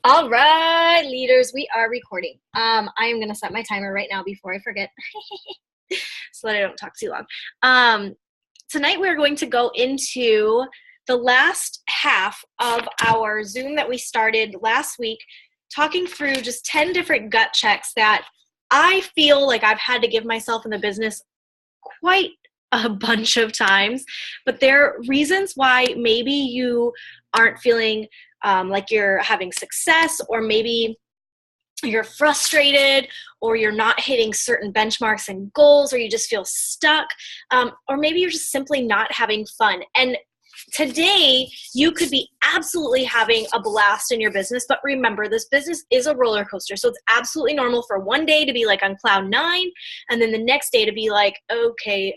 All right, leaders, we are recording. I am going to set my timer right now before I forget so that I don't talk too long. Tonight we're going to go into the last half of our Zoom that we started last week, talking through just 10 different gut checks that I feel like I've had to give myself in the business quite a bunch of times, but there are reasons why maybe you aren't feeling like you're having success, or maybe you're frustrated, or you're not hitting certain benchmarks and goals, or you just feel stuck, or maybe you're just simply not having fun. And today you could be absolutely having a blast in your business, but remember, this business is a roller coaster. So it's absolutely normal for one day to be like on cloud nine, and then the next day to be like, okay,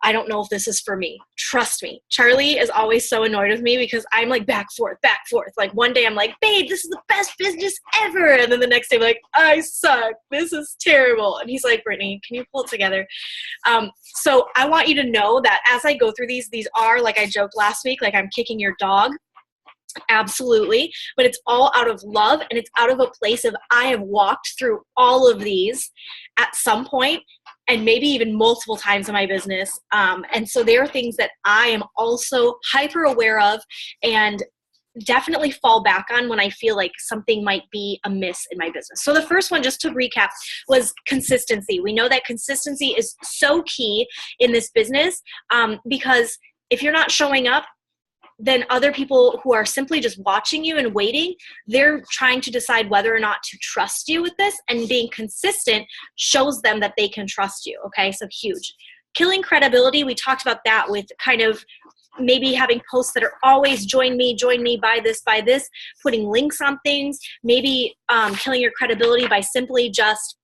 I don't know if this is for me. Trust me. Charlie is always so annoyed with me because I'm like back, forth. Like one day I'm like, babe, this is the best business ever. And then the next day I'm like, I suck. This is terrible. And he's like, Brittany, can you pull it together? So I want you to know that as I go through these are, like I joked last week, like I'm kicking your dog. Absolutely. But it's all out of love, and it's out of a place of I have walked through all of these at some point, and maybe even multiple times in my business. And so there are things that I am also hyper aware of and definitely fall back on when I feel like something might be amiss in my business. So the first one, just to recap, was consistency. We know that consistency is so key in this business, because if you're not showing up, then other people who are simply just watching you and waiting, they're trying to decide whether or not to trust you with this, and being consistent shows them that they can trust you. Okay, so huge. Killing credibility, we talked about that with kind of maybe having posts that are always join me, buy this, putting links on things, maybe killing your credibility by simply just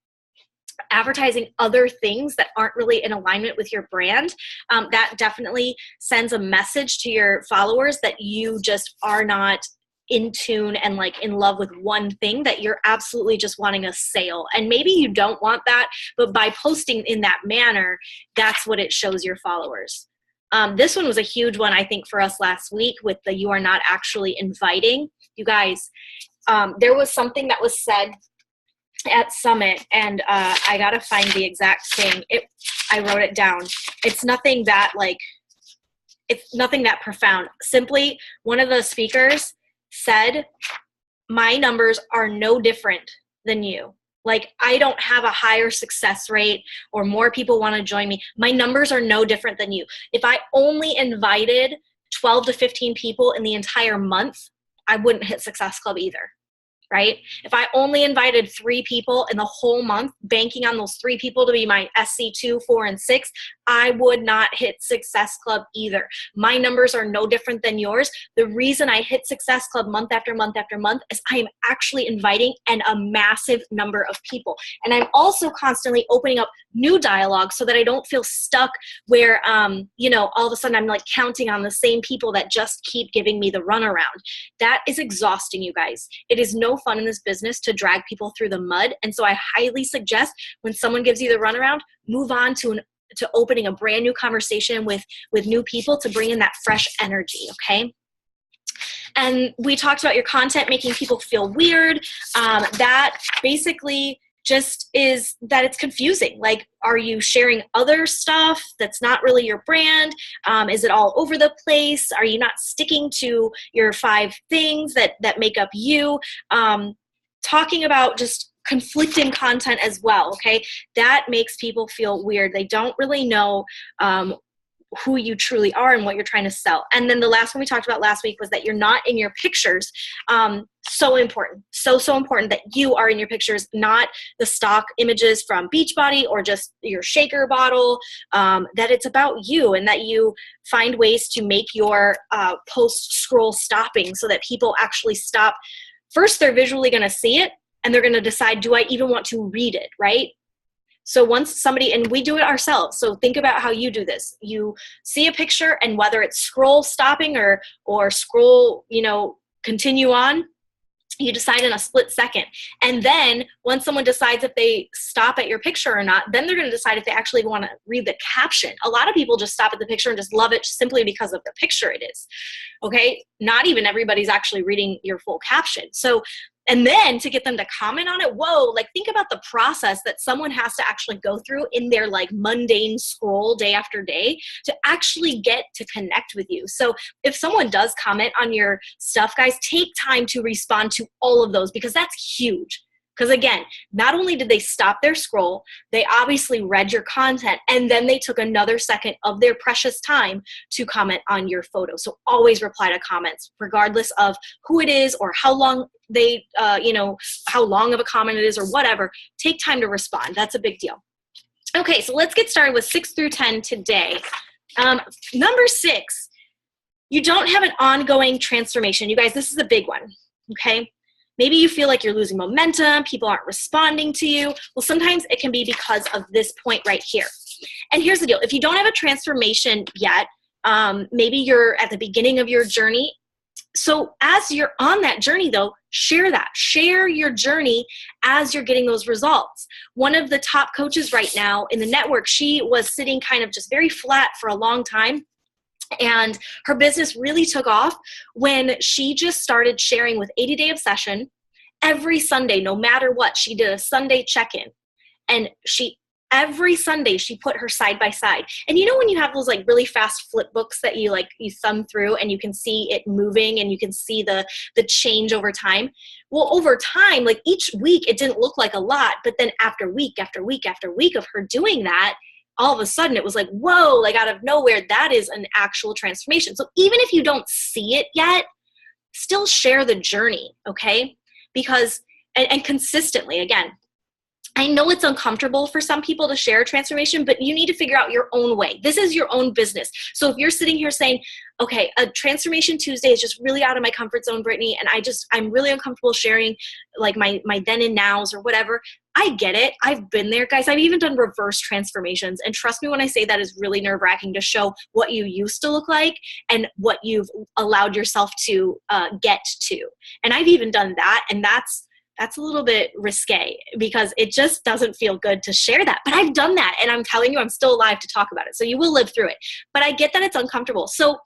advertising other things that aren't really in alignment with your brand. That definitely sends a message to your followers that you just are not in tune and like in love with one thing, that you're absolutely just wanting a sale. And maybe you don't want that, but by posting in that manner, that's what it shows your followers. This one was a huge one, I think, for us last week with the you are not actually inviting. You guys, there was something that was said at Summit, and I gotta find the exact thing. I wrote it down. It's nothing that profound. Simply, one of the speakers said, my numbers are no different than you. Like, I don't have a higher success rate or more people want to join me. My numbers are no different than you. If I only invited 12 to 15 people in the entire month, I wouldn't hit Success Club either. Right? If I only invited 3 people in the whole month, banking on those 3 people to be my SC2, 4, and 6, I would not hit Success Club either. My numbers are no different than yours. The reason I hit Success Club month after month after month is I am actually inviting a massive number of people. And I'm also constantly opening up new dialogue so that I don't feel stuck where, all of a sudden I'm like counting on the same people that just keep giving me the runaround. That is exhausting, you guys. It is no fun in this business to drag people through the mud. And so I highly suggest when someone gives you the runaround, move on to opening a brand new conversation with new people to bring in that fresh energy. Okay. And we talked about your content making people feel weird. That basically just is that it's confusing. Like, are you sharing other stuff that's not really your brand? Is it all over the place? Are you not sticking to your 5 things that make up you? Talking about just conflicting content as well, okay? That makes people feel weird. They don't really know who you truly are and what you're trying to sell. And then the last one we talked about last week was that you're not in your pictures. So important. So important that you are in your pictures, not the stock images from Beachbody or just your shaker bottle, that it's about you, and that you find ways to make your post scroll stopping so that people actually stop. First, they're visually going to see it, and they're going to decide, do I even want to read it, right? So once somebody, and we do it ourselves, so think about how you do this. You see a picture, and whether it's scroll stopping or scroll, continue on, You decide in a split second. And then once someone decides if they stop at your picture or not, then they're going to decide if they actually want to read the caption. A lot of people just stop at the picture and just love it just simply because of the picture it is. Okay. Not even everybody's actually reading your full caption. So, and then to get them to comment on it, whoa, like think about the process that someone has to actually go through in their like mundane scroll day after day to actually get to connect with you. So if someone does comment on your stuff, guys, take time to respond to all of those, because that's huge. Because again, not only did they stop their scroll, they obviously read your content, and then they took another second of their precious time to comment on your photo. So always reply to comments, regardless of who it is or how long they, how long of a comment it is or whatever. Take time to respond. That's a big deal. Okay, so let's get started with 6 through 10 today. Number 6, you don't have an ongoing transformation. You guys, this is a big one, okay? Maybe you feel like you're losing momentum, people aren't responding to you. Well, sometimes it can be because of this point right here. And here's the deal. If you don't have a transformation yet, maybe you're at the beginning of your journey. So as you're on that journey though, share that. Share your journey as you're getting those results. One of the top coaches right now in the network, she was sitting kind of just very flat for a long time. And her business really took off when she just started sharing with 80-Day Obsession every Sunday, no matter what. She did a Sunday check-in, and every Sunday she put her side by side. And you know when you have those like really fast flip books that you thumb through and you can see it moving and you can see the change over time? Well, over time, like each week it didn't look like a lot, but then after week after week after week of her doing that, all of a sudden it was like, whoa, like out of nowhere, that is an actual transformation. So even if you don't see it yet, still share the journey, okay? Because, and consistently, again, I know it's uncomfortable for some people to share transformation, but you need to figure out your own way. This is your own business. So if you're sitting here saying, okay, a Transformation Tuesday is just really out of my comfort zone, Brittany, and I'm really uncomfortable sharing like my then and nows or whatever, I get it. I've been there, guys. I've even done reverse transformations. And trust me when I say that is really nerve-wracking to show what you used to look like and what you've allowed yourself to get to. And I've even done that. And that's a little bit risque because it just doesn't feel good to share that. But I've done that, and I'm telling you, I'm still alive to talk about it. So you will live through it. But I get that it's uncomfortable. So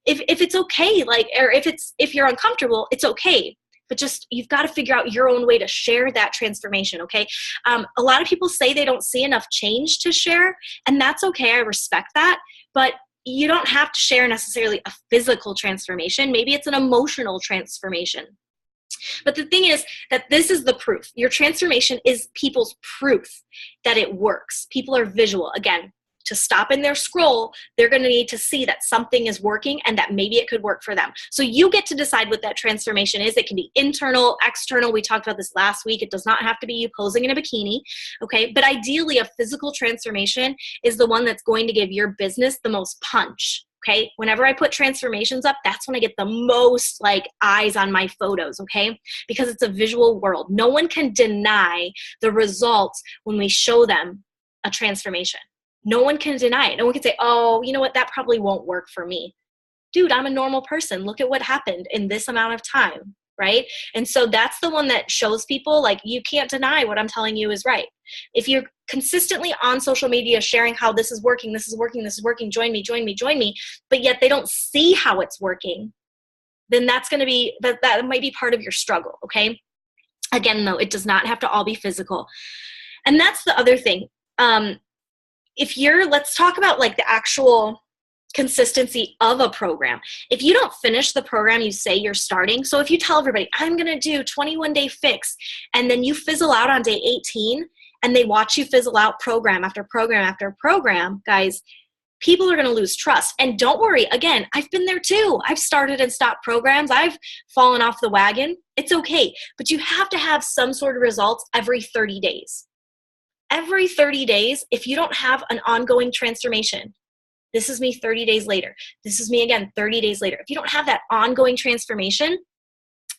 if it's okay, or if you're uncomfortable, it's okay. But just, you've got to figure out your own way to share that transformation, okay? A lot of people say they don't see enough change to share, and that's okay. I respect that. But you don't have to share necessarily a physical transformation. Maybe it's an emotional transformation. But the thing is that this is the proof. Your transformation is people's proof that it works. People are visual. Again, to stop in their scroll, they're going to need to see that something is working and that maybe it could work for them. So you get to decide what that transformation is. It can be internal, external. We talked about this last week. It does not have to be you posing in a bikini, okay? But ideally, a physical transformation is the one that's going to give your business the most punch. Okay, whenever I put transformations up, that's when I get the most like eyes on my photos, okay? Because it's a visual world. No one can deny the results when we show them a transformation. No one can deny it. No one can say, oh, you know what, that probably won't work for me. Dude, I'm a normal person. Look at what happened in this amount of time, right? And so that's the one that shows people, like, you can't deny what I'm telling you is right. If you're consistently on social media sharing how this is working, join me, but yet they don't see how it's working, then that's going to be, that might be part of your struggle, okay? Again, though, it does not have to all be physical. And that's the other thing. Let's talk about like the actual consistency of a program. If you don't finish the program you say you're starting, so if you tell everybody, I'm going to do 21-day fix, and then you fizzle out on day 18, and they watch you fizzle out program after program after program, guys, people are going to lose trust. And don't worry, again, I've been there too. I've started and stopped programs. I've fallen off the wagon. It's okay. But you have to have some sort of results every 30 days. Every 30 days, if you don't have an ongoing transformation, this is me 30 days later. This is me again 30 days later. If you don't have that ongoing transformation,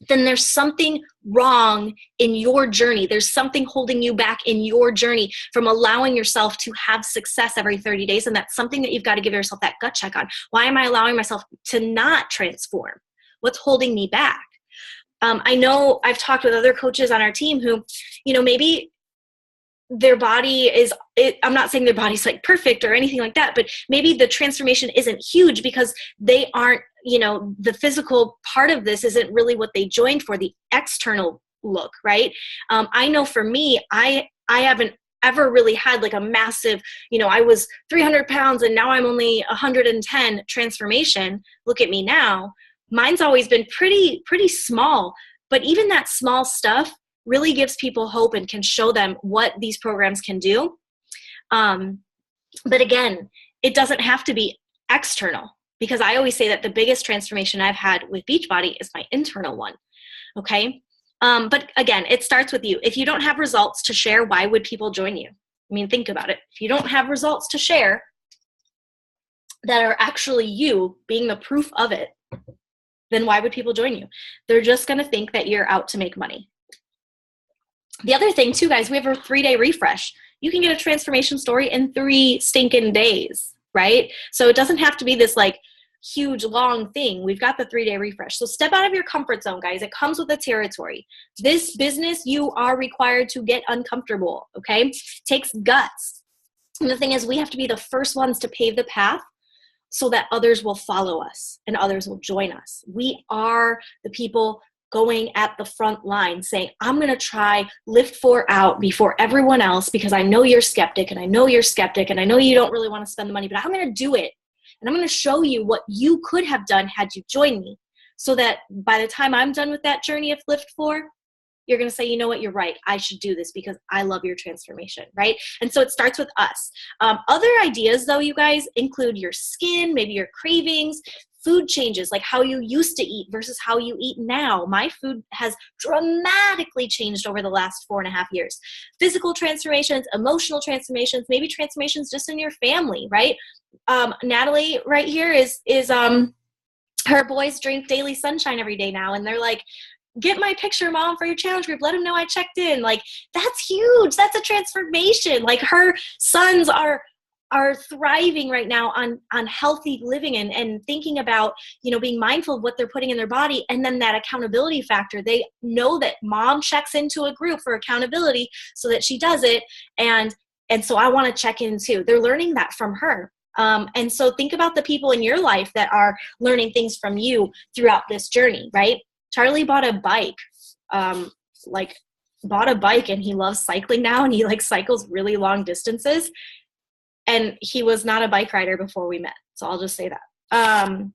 then there's something wrong in your journey. There's something holding you back in your journey from allowing yourself to have success every 30 days. And that's something that you've got to give yourself that gut check on. Why am I allowing myself to not transform? What's holding me back? I know I've talked with other coaches on our team who, maybe their body I'm not saying their body's like perfect or anything like that, but maybe the transformation isn't huge because they aren't, the physical part of this isn't really what they joined for, the external look, right? I know for me, I haven't ever really had like a massive, I was 300 pounds and now I'm only 110 transformation. Look at me now. Mine's always been pretty small, but even that small stuff really gives people hope and can show them what these programs can do. But again, it doesn't have to be external, because I always say that the biggest transformation I've had with Beachbody is my internal one. Okay. But again, it starts with you. If you don't have results to share, why would people join you? I mean, think about it. If you don't have results to share that are actually you being the proof of it, then why would people join you? They're just going to think that you're out to make money. The other thing too, guys, we have a 3-day refresh. You can get a transformation story in 3 stinking days, right? So it doesn't have to be this like huge long thing. We've got the 3-day refresh. So step out of your comfort zone, guys. It comes with the territory. This business, you are required to get uncomfortable, okay? It takes guts. And the thing is, we have to be the first ones to pave the path so that others will follow us and others will join us. We are the people going at the front line saying, I'm going to try lift 4 out before everyone else because I know you're skeptic and I know you're skeptic and I know you don't really want to spend the money, but I'm going to do it. And I'm going to show you what you could have done had you joined me, so that by the time I'm done with that journey of lift 4, you're going to say, you know what, you're right. I should do this because I love your transformation, right? And so it starts with us. Other ideas though, you guys, include your skin, maybe your cravings, food changes, like how you used to eat versus how you eat now. My food has dramatically changed over the last 4.5 years. Physical transformations, emotional transformations, maybe transformations just in your family, right? Natalie right here is her boys drink Daily Sunshine every day now. And they're like, get my picture, Mom, for your challenge group. Let them know I checked in. Like, that's huge. That's a transformation. Like, her sons are thriving right now on healthy living and thinking about, being mindful of what they're putting in their body. And then that accountability factor, they know that Mom checks into a group for accountability so that she does it. And so I want to check in too. They're learning that from her. And so think about the people in your life that are learning things from you throughout this journey, right? Charlie bought a bike, and he loves cycling now, and he like cycles really long distances. And he was not a bike rider before we met. So I'll just say that. And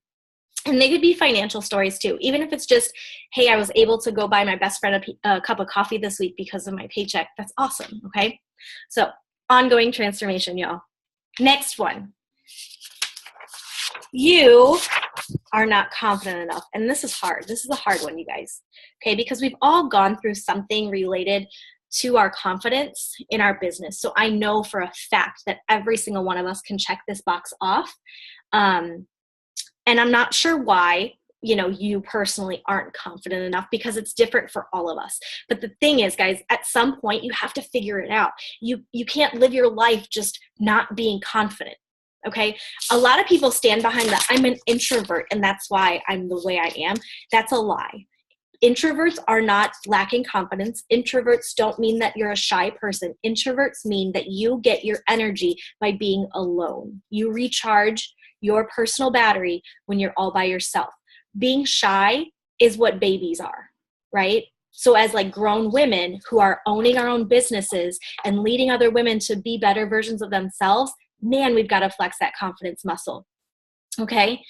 they could be financial stories too. Even if it's just, hey, I was able to go buy my best friend a cup of coffee this week because of my paycheck. That's awesome. Okay. So ongoing transformation, y'all. Next one. You are not confident enough. And this is hard. This is a hard one, you guys. Okay. Because we've all gone through something related to our confidence in our business. So I know for a fact that every single one of us can check this box off. And I'm not sure why, you personally aren't confident enough, because it's different for all of us. But the thing is, guys, at some point you have to figure it out. You can't live your life just not being confident. Okay. A lot of people stand behind that I'm an introvert and that's why I'm the way I am. That's a lie. Introverts are not lacking confidence. Introverts don't mean that you're a shy person. Introverts mean that you get your energy by being alone. You recharge your personal battery when you're all by yourself. Being shy is what babies are, right? So as like grown women who are owning our own businesses and leading other women to be better versions of themselves, man, we've got to flex that confidence muscle. Okay.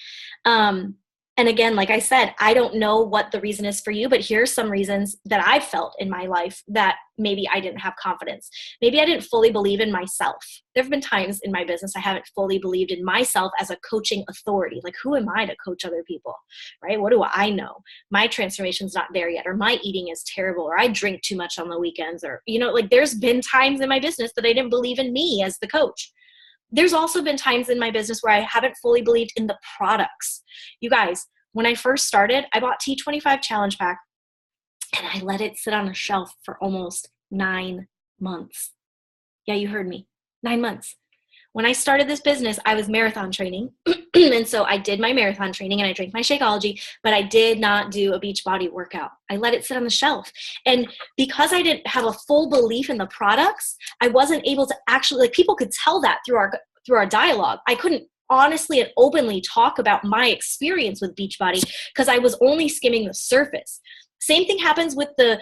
And again, like I said, I don't know what the reason is for you, but here's some reasons that I've felt in my life that maybe I didn't have confidence. Maybe I didn't fully believe in myself. There have been times in my business I haven't fully believed in myself as a coaching authority. Like, who am I to coach other people, right? What do I know? My transformation's not there yet, or my eating is terrible, or I drink too much on the weekends, or, like there's been times in my business that I didn't believe in me as the coach. There's also been times in my business where I haven't fully believed in the products. You guys, when I first started, I bought T25 Challenge Pack and I let it sit on a shelf for almost 9 months. Yeah, you heard me. 9 months. When I started this business, I was marathon training. And so I did my marathon training and I drank my Shakeology, but I did not do a Beachbody workout. I let it sit on the shelf. And because I didn't have a full belief in the products, I wasn't able to actually, like, people could tell that through our dialogue. I couldn't honestly and openly talk about my experience with Beachbody because I was only skimming the surface. Same thing happens with the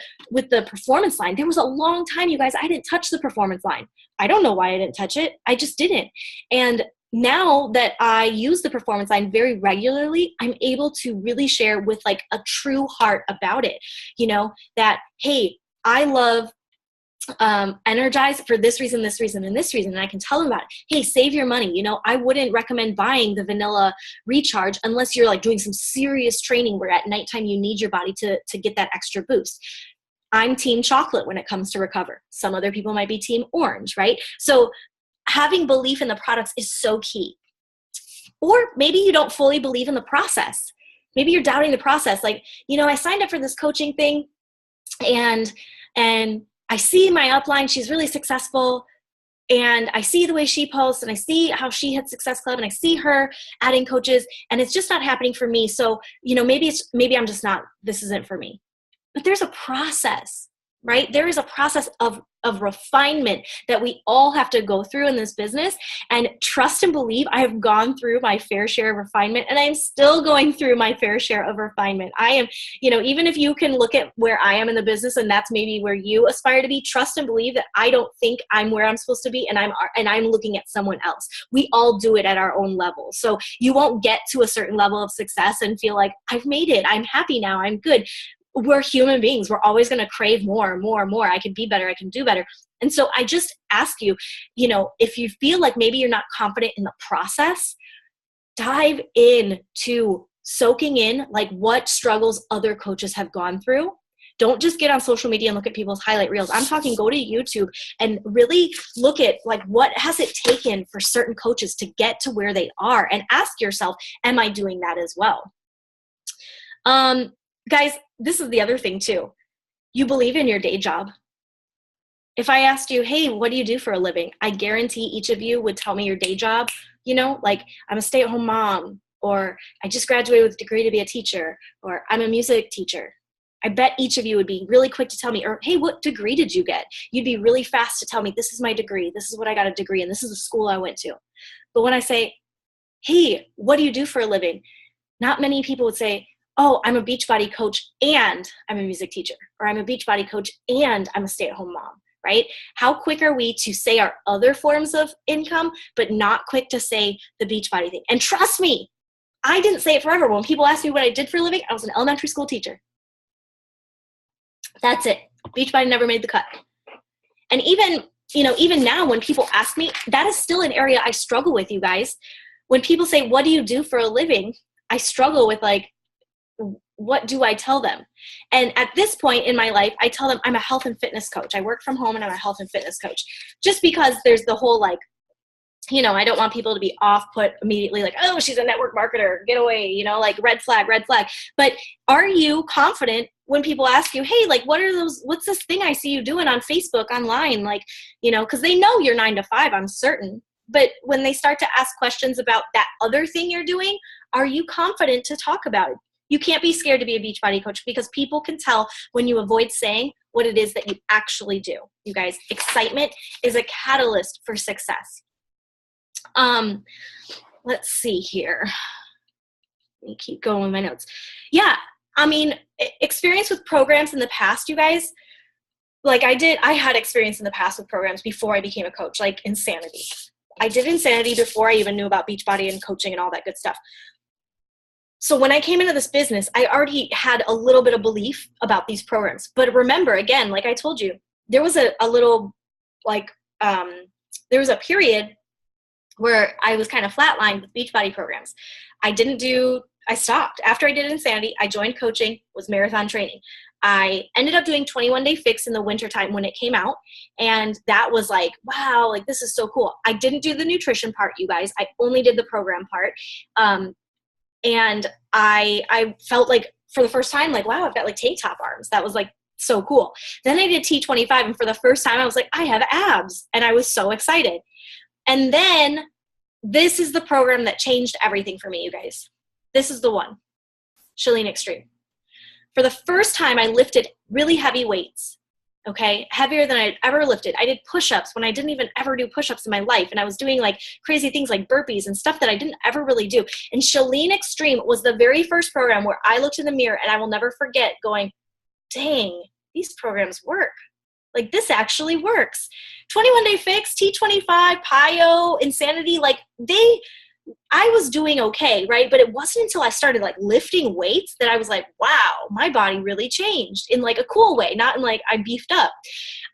performance line. There was a long time, you guys, I didn't touch the performance line. I don't know why I didn't touch it. I just didn't. And now that I use the performance line very regularly, I'm able to really share with like a true heart about it. You know, that, hey, I love Energize for this reason, this reason, and this reason. And I can tell them about it. Hey, save your money. You know, I wouldn't recommend buying the vanilla recharge unless you're like doing some serious training where at nighttime you need your body to get that extra boost. I'm team chocolate when it comes to recover. Some other people might be team orange, right? So having belief in the products is so key. Or maybe you don't fully believe in the process. Maybe you're doubting the process. Like, you know, I signed up for this coaching thing and I see my upline, she's really successful, and I see the way she posts, and I see how she hits Success Club, and I see her adding coaches, and it's just not happening for me. So, you know, maybe I'm just not, this isn't for me. But there's a process, right? There is a process of refinement that we all have to go through in this business. And trust and believe, I have gone through my fair share of refinement, and I'm still going through my fair share of refinement. I am, you know, even if you can look at where I am in the business and that's maybe where you aspire to be, trust and believe that I don't think I'm where I'm supposed to be, and I'm looking at someone else. We all do it at our own level. So you won't get to a certain level of success and feel like I've made it, I'm happy now, I'm good. We're human beings. We're always going to crave more. I can be better. I can do better. And so I just ask you, you know, if you feel like maybe you're not confident in the process, dive in to soaking in like what struggles other coaches have gone through. Don't just get on social media and look at people's highlight reels. I'm talking, go to YouTube and really look at like what has it taken for certain coaches to get to where they are, and ask yourself, am I doing that as well? Guys, this is the other thing too. You believe in your day job. If I asked you, hey, what do you do for a living? I guarantee each of you would tell me your day job. You know, like I'm a stay-at-home mom, or I just graduated with a degree to be a teacher, or I'm a music teacher. I bet each of you would be really quick to tell me, or hey, what degree did you get? You'd be really fast to tell me, this is my degree, this is what I got a degree in, this is the school I went to. But when I say, hey, what do you do for a living? Not many people would say, oh, I'm a Beachbody coach and I'm a music teacher, or I'm a Beachbody coach and I'm a stay-at-home mom, right? How quick are we to say our other forms of income, but not quick to say the Beachbody thing? And trust me, I didn't say it forever. When people ask me what I did for a living, I was an elementary school teacher. That's it. Beachbody never made the cut. And even now when people ask me, that is still an area I struggle with, you guys. When people say, what do you do for a living? I struggle with like, what do I tell them? And at this point in my life, I tell them I'm a health and fitness coach. I work from home and I'm a health and fitness coach. Just because there's the whole like, you know, I don't want people to be off put immediately like, oh, she's a network marketer, get away, you know, like red flag, red flag. But are you confident when people ask you, hey, like what's this thing I see you doing on Facebook, online? Like, you know, because they know you're 9 to 5, I'm certain. But when they start to ask questions about that other thing you're doing, are you confident to talk about it? You can't be scared to be a Beachbody coach, because people can tell when you avoid saying what it is that you actually do. You guys, excitement is a catalyst for success. Let's see here. Let me keep going with my notes. Yeah, I mean, experience with programs in the past, you guys, like I had experience in the past with programs before I became a coach, like Insanity. I did Insanity before I even knew about Beachbody and coaching and all that good stuff. So when I came into this business, I already had a little bit of belief about these programs. But remember, again, like I told you, there was a little, like, there was a period where I was kind of flatlined with Beachbody programs. I stopped. After I did Insanity, I joined coaching, was marathon training. I ended up doing 21-day fix in the wintertime when it came out. And that was like, wow, like this is so cool. I didn't do the nutrition part, you guys. I only did the program part. And I felt like for the first time, like, wow, I've got like tank top arms. That was like so cool. Then I did T25. And for the first time I was like, I have abs. And I was so excited. And then this is the program that changed everything for me, you guys. This is the one, Chalene Extreme. For the first time, I lifted really heavy weights, okay? Heavier than I'd ever lifted. I did push-ups when I didn't even ever do push-ups in my life. And I was doing like crazy things like burpees and stuff that I didn't ever really do. And Chalene Extreme was the very first program where I looked in the mirror and I will never forget going, dang, these programs work. Like this actually works. 21 Day Fix, T25, PIO, Insanity, like I was doing okay, right? But it wasn't until I started like lifting weights that I was like, wow, my body really changed in like a cool way, not in like I beefed up.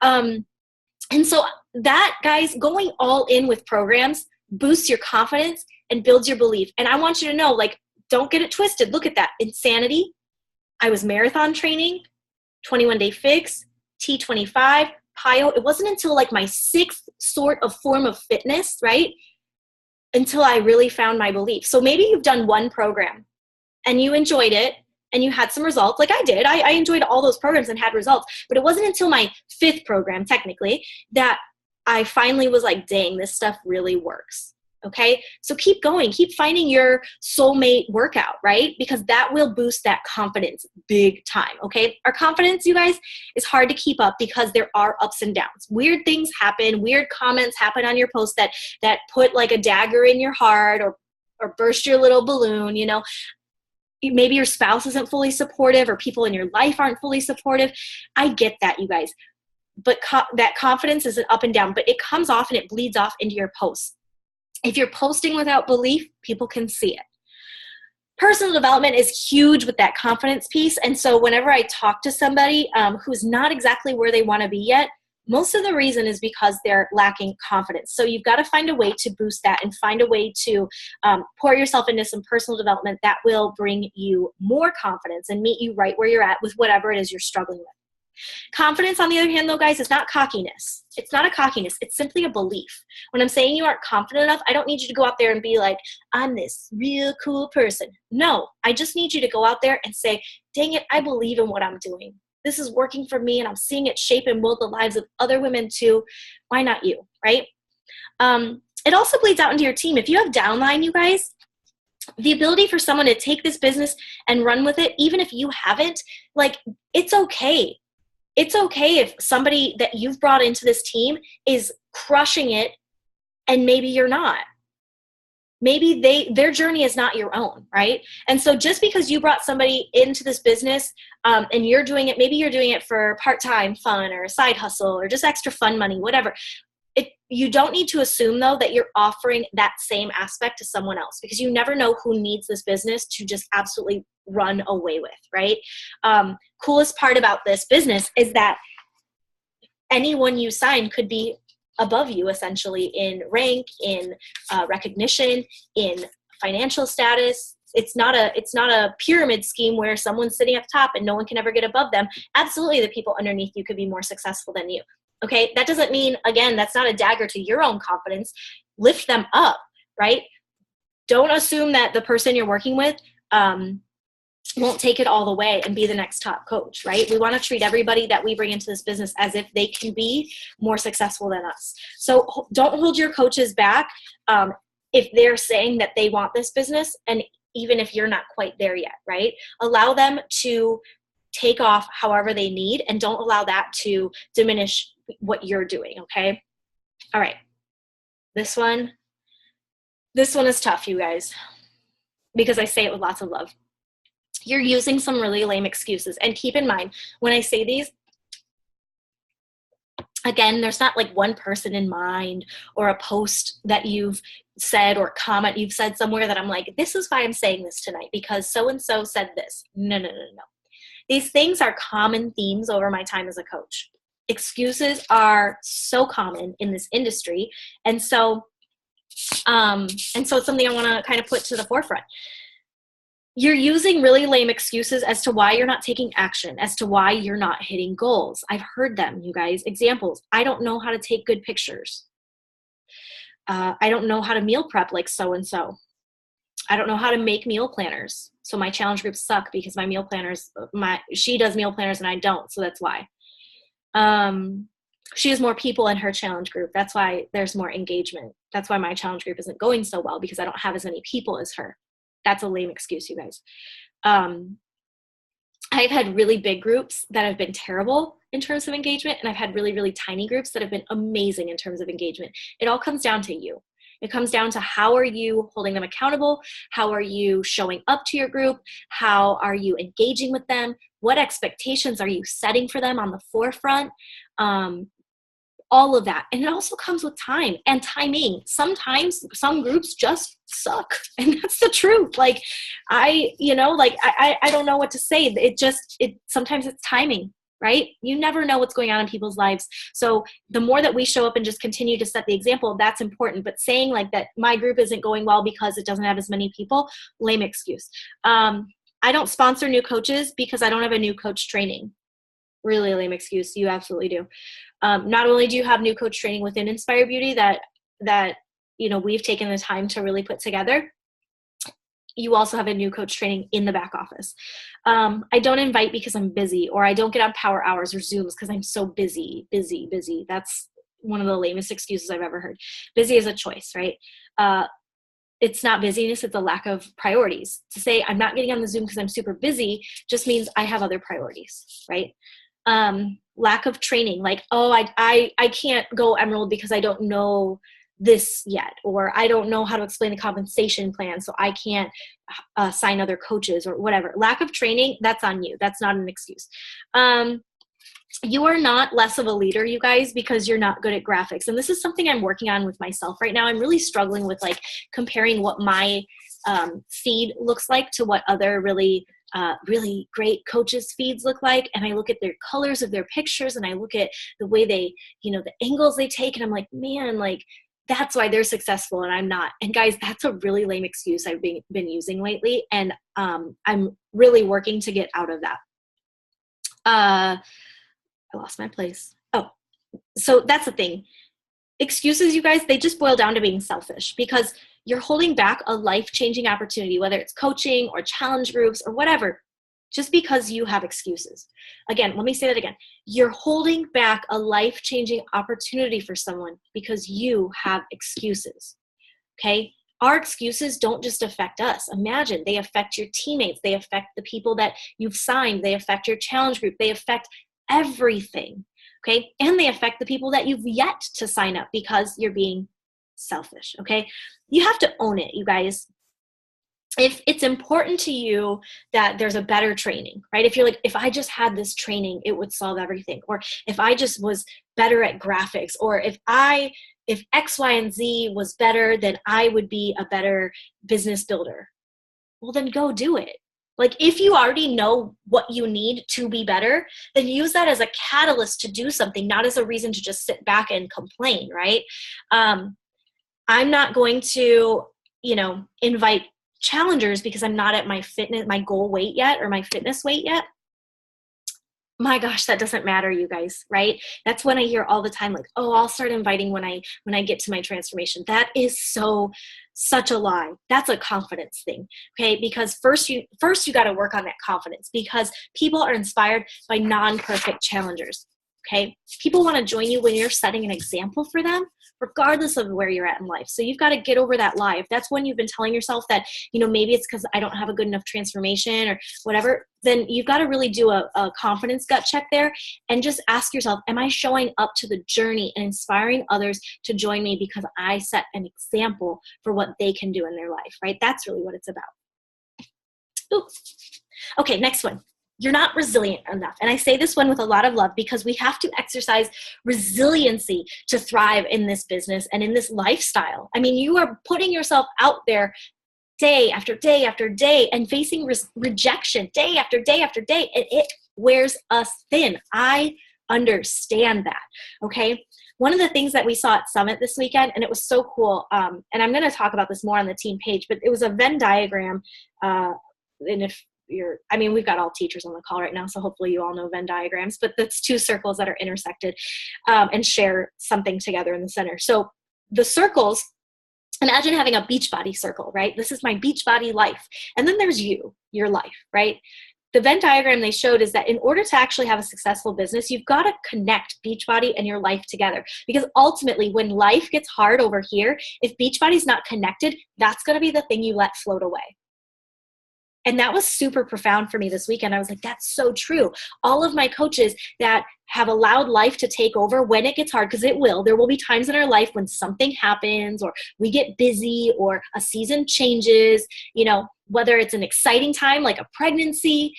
And so that, guys, going all in with programs boosts your confidence and builds your belief. And I want you to know, like, don't get it twisted. Look at that. Insanity. I was marathon training, 21 Day Fix, T25, PIO. It wasn't until like my sixth sort of form of fitness, right? Until I really found my belief. So maybe you've done one program and you enjoyed it and you had some results, like I did. I enjoyed all those programs and had results, but it wasn't until my fifth program, technically, that I finally was like, dang, this stuff really works. Okay. So keep going, keep finding your soulmate workout, right? Because that will boost that confidence big time. Okay. Our confidence, you guys, is hard to keep up because there are ups and downs. Weird things happen. Weird comments happen on your post that put like a dagger in your heart or burst your little balloon, you know. Maybe your spouse isn't fully supportive or people in your life aren't fully supportive. I get that, you guys. But that confidence is an up and down, but it comes off and it bleeds off into your posts. If you're posting without belief, people can see it. Personal development is huge with that confidence piece. And so whenever I talk to somebody who's not exactly where they want to be yet, most of the reason is because they're lacking confidence. So you've got to find a way to boost that and find a way to pour yourself into some personal development that will bring you more confidence and meet you right where you're at with whatever it is you're struggling with. Confidence, on the other hand, though, guys, is not cockiness. It's not a cockiness. It's simply a belief. When I'm saying you aren't confident enough, I don't need you to go out there and be like, I'm this real cool person. No, I just need you to go out there and say, dang it, I believe in what I'm doing. This is working for me, and I'm seeing it shape and mold the lives of other women too. Why not you, right? It also bleeds out into your team. If you have downline, you guys, the ability for someone to take this business and run with it, even if you haven't, like, it's okay. It's okay if somebody that you've brought into this team is crushing it and maybe you're not. Maybe their journey is not your own, right? And so just because you brought somebody into this business and you're doing it, maybe you're doing it for part-time fun or a side hustle or just extra fun money, whatever. You don't need to assume, though, that you're offering that same aspect to someone else, because you never know who needs this business to just absolutely run away with, right? Coolest part about this business is that anyone you sign could be above you, essentially, in rank, in recognition, in financial status. It's not a pyramid scheme where someone's sitting at the top and no one can ever get above them. Absolutely, the people underneath you could be more successful than you. Okay, that doesn't mean, again, that's not a dagger to your own confidence. Lift them up, right? Don't assume that the person you're working with won't take it all the way and be the next top coach, right? We want to treat everybody that we bring into this business as if they can be more successful than us. So don't hold your coaches back if they're saying that they want this business, and even if you're not quite there yet, right? Allow them to take off however they need, and don't allow that to diminish what you're doing, okay? All right. This one is tough, you guys, because I say it with lots of love. You're using some really lame excuses. And keep in mind, when I say these, again, there's not like one person in mind or a post that you've said or comment you've said somewhere that I'm like, this is why I'm saying this tonight, because so-and-so said this. No. These things are common themes over my time as a coach. Excuses are so common in this industry. And so it's something I want to kind of put to the forefront. You're using really lame excuses as to why you're not taking action, as to why you're not hitting goals. I've heard them, you guys. Examples. I don't know how to take good pictures. I don't know how to meal prep like so-and-so. I don't know how to make meal planners. So my challenge groups suck because my meal planners, she does meal planners and I don't. So that's why. She has more people in her challenge group. That's why there's more engagement. That's why my challenge group isn't going so well, because I don't have as many people as her. That's a lame excuse, you guys. I've had really big groups that have been terrible in terms of engagement, and I've had really, really tiny groups that have been amazing in terms of engagement. It all comes down to you. It comes down to how are you holding them accountable? How are you showing up to your group? How are you engaging with them? What expectations are you setting for them on the forefront? All of that. And it also comes with time and timing. Sometimes some groups just suck. And that's the truth. Like I don't know what to say. Sometimes it's timing, right? You never know what's going on in people's lives. So the more that we show up and just continue to set the example, that's important. But saying like that my group isn't going well because it doesn't have as many people, lame excuse. I don't sponsor new coaches because I don't have a new coach training. Really lame excuse. You absolutely do. Not only do you have new coach training within Inspire Beauty that we've taken the time to really put together, you also have a new coach training in the back office. I don't invite because I'm busy, or I don't get on power hours or Zooms because I'm so busy. That's one of the lamest excuses I've ever heard. Busy is a choice, right? It's not busyness, it's a lack of priorities. To say I'm not getting on the Zoom because I'm super busy just means I have other priorities, right? Lack of training, like, I can't go Emerald because I don't know this yet, or I don't know how to explain the compensation plan, so I can't sign other coaches or whatever. Lack of training, that's on you. That's not an excuse. You are not less of a leader, you guys, because you're not good at graphics. And this is something I'm working on with myself right now. I'm really struggling with like comparing what my feed looks like to what other really great coaches' feeds look like. And I look at their colors of their pictures, and I look at the way they, the angles they take. And I'm like, man, like that's why they're successful and I'm not. And guys, that's a really lame excuse I've been using lately. And I'm really working to get out of that. I lost my place. Oh, so that's the thing. Excuses, you guys, they just boil down to being selfish, because you're holding back a life-changing opportunity, whether it's coaching or challenge groups or whatever, just because you have excuses. Again, let me say that again. You're holding back a life-changing opportunity for someone because you have excuses, okay? Our excuses don't just affect us. Imagine they affect your teammates. They affect the people that you've signed. They affect your challenge group. They affect everything, okay? And they affect the people that you've yet to sign up because you're being selfish, okay? You have to own it, you guys. If it's important to you that there's a better training, right? If you're like, if I just had this training, it would solve everything. Or if I just was better at graphics, or if X, Y, and Z was better, then I would be a better business builder. Well, then go do it. Like if you already know what you need to be better, then use that as a catalyst to do something, not as a reason to just sit back and complain, right? I'm not going to, invite challengers because I'm not at my goal weight yet, or my fitness weight yet. My gosh, that doesn't matter, you guys, right? That's when I hear all the time, like, oh, I'll start inviting when I get to my transformation. That is such a lie. That's a confidence thing, okay? Because first you got to work on that confidence, because people are inspired by non-perfect challengers, okay? People want to join you when you're setting an example for them, regardless of where you're at in life. So you've got to get over that lie. If that's when you've been telling yourself that, maybe it's because I don't have a good enough transformation or whatever, then you've got to really do a confidence gut check there and just ask yourself, am I showing up to the journey and inspiring others to join me because I set an example for what they can do in their life, right? That's really what it's about. Ooh. Okay, next one. You're not resilient enough. And I say this one with a lot of love because we have to exercise resiliency to thrive in this business and in this lifestyle. I mean, you are putting yourself out there day after day after day and facing rejection day after day after day, and it wears us thin. I understand that, okay? One of the things that we saw at Summit this weekend, and it was so cool, and I'm going to talk about this more on the team page, but it was a Venn diagram, and if we've got all teachers on the call right now, so hopefully you all know Venn diagrams, but that's two circles that are intersected and share something together in the center. So the circles, imagine having a beach body circle, right? This is my beach body life. And then there's your life, right? the Venn diagram they showed is that in order to actually have a successful business, you've got to connect Beachbody and your life together. Because ultimately, when life gets hard over here, if Beachbody's not connected, that's going to be the thing you let float away. And that was super profound for me this weekend. I was like, that's so true. All of my coaches that have allowed life to take over when it gets hard, because it will, there will be times in our life when something happens or we get busy or a season changes, you know, whether it's an exciting time like a pregnancy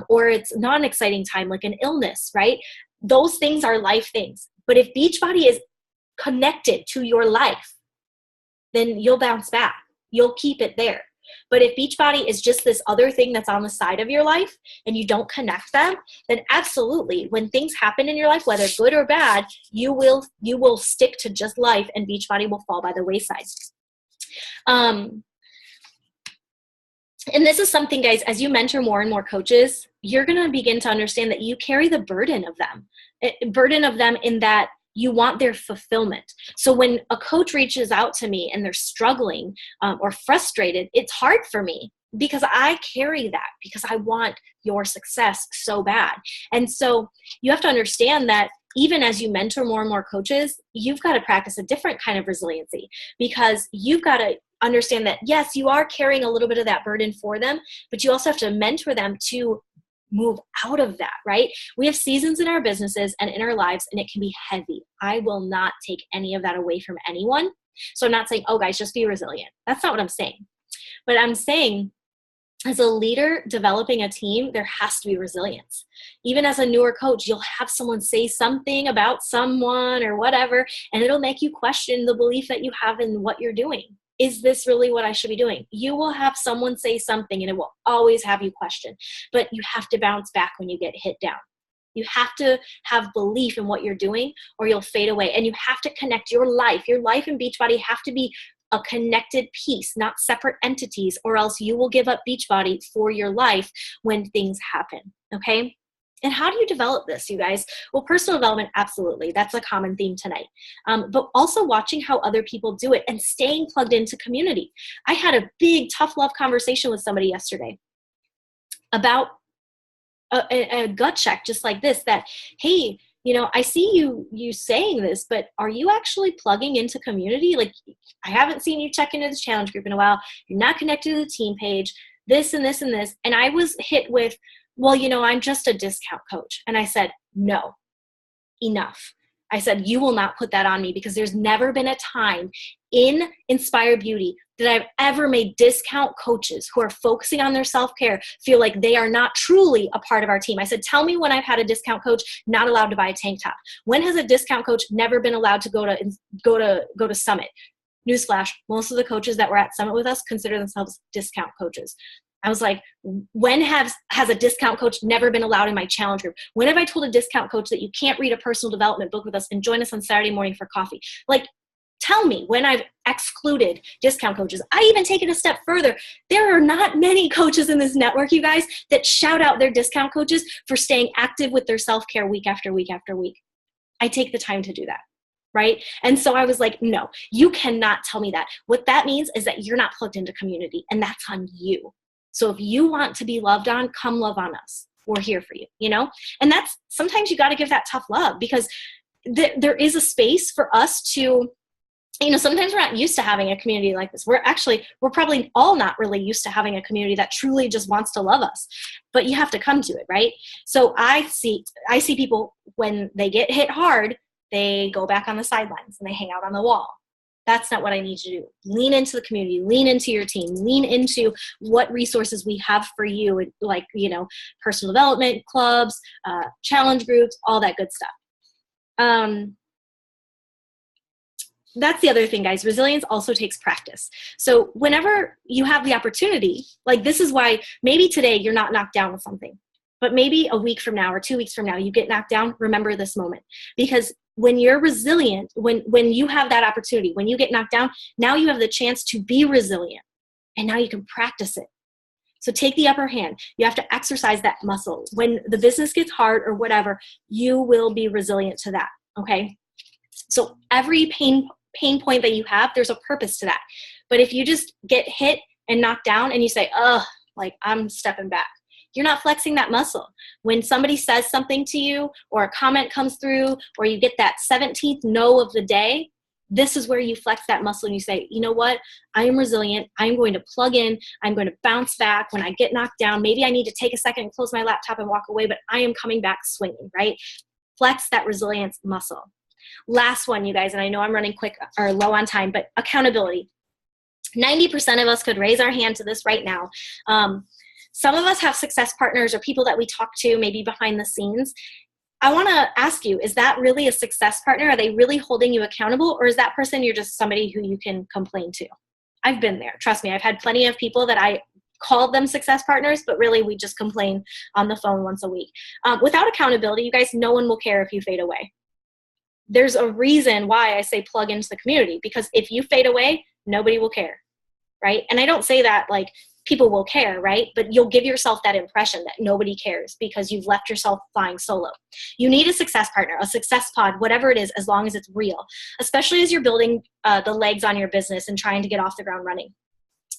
or it's not an exciting time like an illness, right? Those things are life things. But if Beachbody is connected to your life, then you'll bounce back. You'll keep it there. But if Beachbody is just this other thing that's on the side of your life and you don't connect them, then absolutely, when things happen in your life, whether good or bad, you will stick to just life and Beachbody will fall by the wayside. And this is something, guys, as you mentor more and more coaches, you're going to begin to understand that you carry the burden of them in that you want their fulfillment. So when a coach reaches out to me and they're struggling or frustrated, it's hard for me because I carry that because I want your success so bad. And so you have to understand that even as you mentor more and more coaches, you've got to practice a different kind of resiliency because you've got to understand that, yes, you are carrying a little bit of that burden for them, but you also have to mentor them to move out of that, right? We have seasons in our businesses and in our lives, and it can be heavy. I will not take any of that away from anyone. So I'm not saying, oh, guys, just be resilient. That's not what I'm saying. But I'm saying, as a leader developing a team, there has to be resilience. Even as a newer coach, you'll have someone say something about someone or whatever, and it'll make you question the belief that you have in what you're doing. Is this really what I should be doing? You will have someone say something and it will always have you question, but you have to bounce back when you get hit down. You have to have belief in what you're doing or you'll fade away. And you have to connect your life. Your life and Beachbody have to be a connected piece, not separate entities, or else you will give up Beachbody for your life when things happen, okay? And how do you develop this, you guys? Well, personal development, absolutely. That's a common theme tonight. But also watching how other people do it and staying plugged into community. I had a big tough love conversation with somebody yesterday about a gut check just like this, that, hey, you know, I see you saying this, but are you actually plugging into community? Like, I haven't seen you check into the challenge group in a while. You're not connected to the team page, this and this and this. And I was hit with, well, you know, I'm just a discount coach. And I said, no, enough. I said, you will not put that on me because there's never been a time in Inspire Beauty that I've ever made discount coaches who are focusing on their self-care feel like they are not truly a part of our team. I said, tell me when I've had a discount coach not allowed to buy a tank top. When has a discount coach never been allowed to go to Summit? Newsflash, most of the coaches that were at Summit with us consider themselves discount coaches. I was like, when has a discount coach never been allowed in my challenge group? When have I told a discount coach that you can't read a personal development book with us and join us on Saturday morning for coffee? Like, tell me when I've excluded discount coaches. I even take it a step further. There are not many coaches in this network, you guys, that shout out their discount coaches for staying active with their self-care week after week after week. I take the time to do that. Right? And so I was like, no, you cannot tell me that. What that means is that you're not plugged into community, and that's on you. So if you want to be loved on, come love on us. We're here for you, you know? And that's, sometimes you got to give that tough love because there is a space for us to, you know, sometimes we're not used to having a community like this. We're probably all not really used to having a community that truly just wants to love us, but you have to come to it, right? So I see people when they get hit hard, they go back on the sidelines and they hang out on the wall. That's not what I need you to do. Lean into the community, lean into your team, lean into what resources we have for you, like, you know, personal development clubs, challenge groups, all that good stuff. That's the other thing, guys. Resilience also takes practice. So whenever you have the opportunity, like this is why maybe today you're not knocked down with something, but maybe a week from now or 2 weeks from now you get knocked down, remember this moment. Because when you're resilient, when you have that opportunity, when you get knocked down, now you have the chance to be resilient. And now you can practice it. So take the upper hand. You have to exercise that muscle. When the business gets hard or whatever, you will be resilient to that, okay? So every pain point that you have, there's a purpose to that. But if you just get hit and knocked down and you say, oh, like I'm stepping back, You're not flexing that muscle. When somebody says something to you or a comment comes through or you get that 17th no of the day, this is where you flex that muscle and you say, you know what? I am resilient. I'm going to plug in. I'm going to bounce back when I get knocked down. Maybe I need to take a second and close my laptop and walk away, but I am coming back swinging, right? Flex that resilience muscle. Last one, you guys, and I know I'm running quick or low on time, but accountability. 90% of us could raise our hand to this right now. Some of us have success partners or people that we talk to maybe behind the scenes. I want to ask you, is that really a success partner? Are they really holding you accountable? Or is that person you're just somebody who you can complain to? I've been there. Trust me, I've had plenty of people that I called them success partners, but really we just complain on the phone once a week. Without accountability, you guys, no one will care if you fade away. There's a reason why I say plug into the community, because if you fade away, nobody will care, right? And I don't say that like people will care, right? But you'll give yourself that impression that nobody cares because you've left yourself flying solo. You need a success partner, a success pod, whatever it is, as long as it's real, especially as you're building the legs on your business and trying to get off the ground running.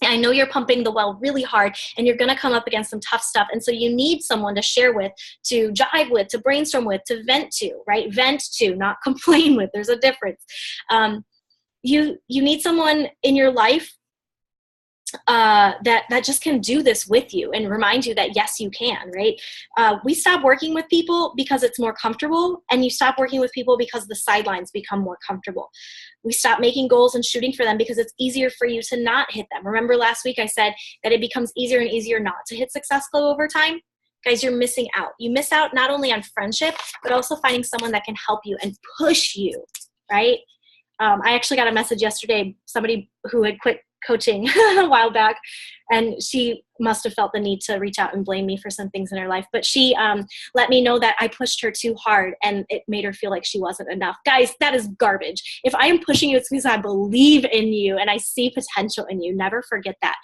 I know you're pumping the well really hard and you're going to come up against some tough stuff. And so you need someone to share with, to jive with, to brainstorm with, to vent to, right? Vent to, not complain with. There's a difference. You need someone in your life that just can do this with you and remind you that yes, you can, right? We stop working with people because it's more comfortable, and you stop working with people because the sidelines become more comfortable. We stop making goals and shooting for them because it's easier for you to not hit them. Remember last week I said that it becomes easier and easier not to hit Success Club over time? Guys, you're missing out. You miss out not only on friendship, but also finding someone that can help you and push you, right? I actually got a message yesterday, somebody who had quit coaching a while back, and she must have felt the need to reach out and blame me for some things in her life, but she let me know that I pushed her too hard and it made her feel like she wasn't enough. Guys, that is garbage. If I am pushing you, it's because I believe in you and I see potential in you. Never forget that.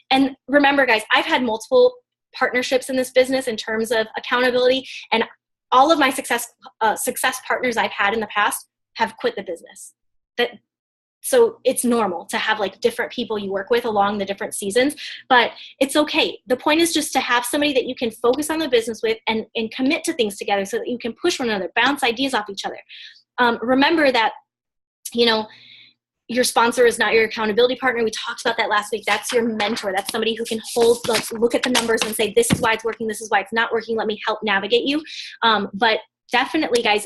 And remember, guys, I've had multiple partnerships in this business in terms of accountability, and all of my success partners I've had in the past have quit the business. So it's normal to have like different people you work with along the different seasons, but it's okay. The point is just to have somebody that you can focus on the business with and commit to things together so that you can push one another, bounce ideas off each other. Remember that, you know, your sponsor is not your accountability partner. We talked about that last week. That's your mentor. That's somebody who can look at the numbers and say, this is why it's working. This is why it's not working. Let me help navigate you. But definitely, guys,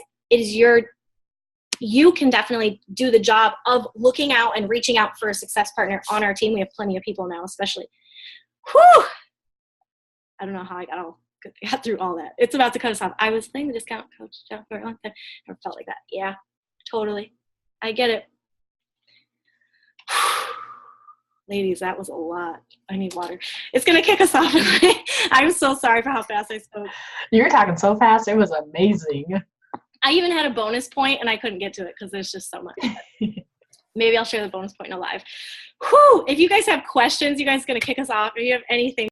you can definitely do the job of looking out and reaching out for a success partner on our team. We have plenty of people now, especially. Whew! I don't know how I got through all that. It's about to cut us off. I was playing the discount coach job for a long time. Never felt like that. Yeah, totally. I get it. Ladies, that was a lot. I need water. It's going to kick us off. I'm so sorry for how fast I spoke. You were talking so fast. It was amazing. I even had a bonus point and I couldn't get to it because there's just so much. Maybe I'll share the bonus point in a live. Whew! If you guys have questions, you guys going to kick us off, or you have anything.